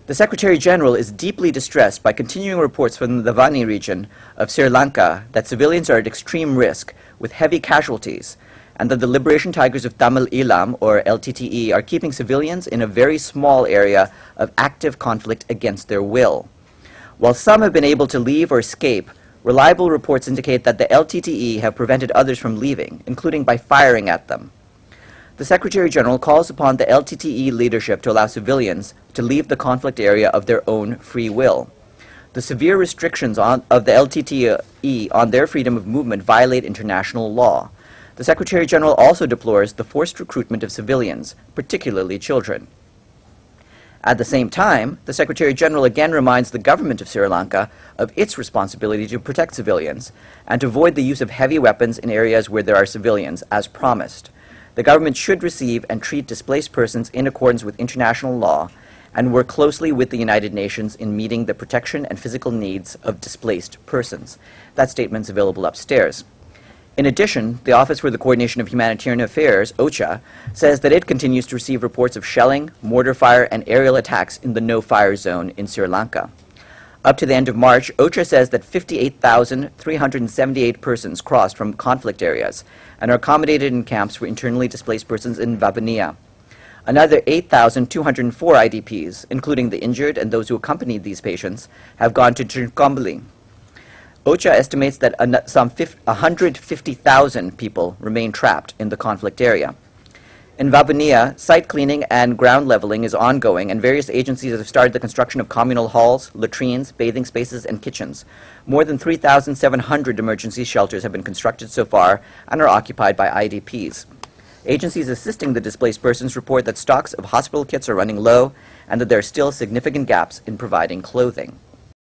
The Secretary-General is deeply distressed by continuing reports from the Vanni region of Sri Lanka that civilians are at extreme risk with heavy casualties, and that the Liberation Tigers of Tamil Eelam, or LTTE, are keeping civilians in a very small area of active conflict against their will. While some have been able to leave or escape, reliable reports indicate that the LTTE have prevented others from leaving, including by firing at them. The Secretary-General calls upon the LTTE leadership to allow civilians to leave the conflict area of their own free will. The severe restrictions of the LTTE on their freedom of movement violate international law. The Secretary-General also deplores the forced recruitment of civilians, particularly children. At the same time, the Secretary-General again reminds the government of Sri Lanka of its responsibility to protect civilians and to avoid the use of heavy weapons in areas where there are civilians, as promised. The government should receive and treat displaced persons in accordance with international law and work closely with the United Nations in meeting the protection and physical needs of displaced persons. That statement is available upstairs. In addition, the Office for the Coordination of Humanitarian Affairs, OCHA, says that it continues to receive reports of shelling, mortar fire, and aerial attacks in the no-fire zone in Sri Lanka. Up to the end of March, OCHA says that 58,378 persons crossed from conflict areas and are accommodated in camps for internally displaced persons in Vanni. Another 8,204 IDPs, including the injured and those who accompanied these patients, have gone to Trincomalee. OCHA estimates that some 150,000 people remain trapped in the conflict area. In Vanni, site cleaning and ground leveling is ongoing, and various agencies have started the construction of communal halls, latrines, bathing spaces, and kitchens. More than 3,700 emergency shelters have been constructed so far and are occupied by IDPs. Agencies assisting the displaced persons report that stocks of hospital kits are running low and that there are still significant gaps in providing clothing.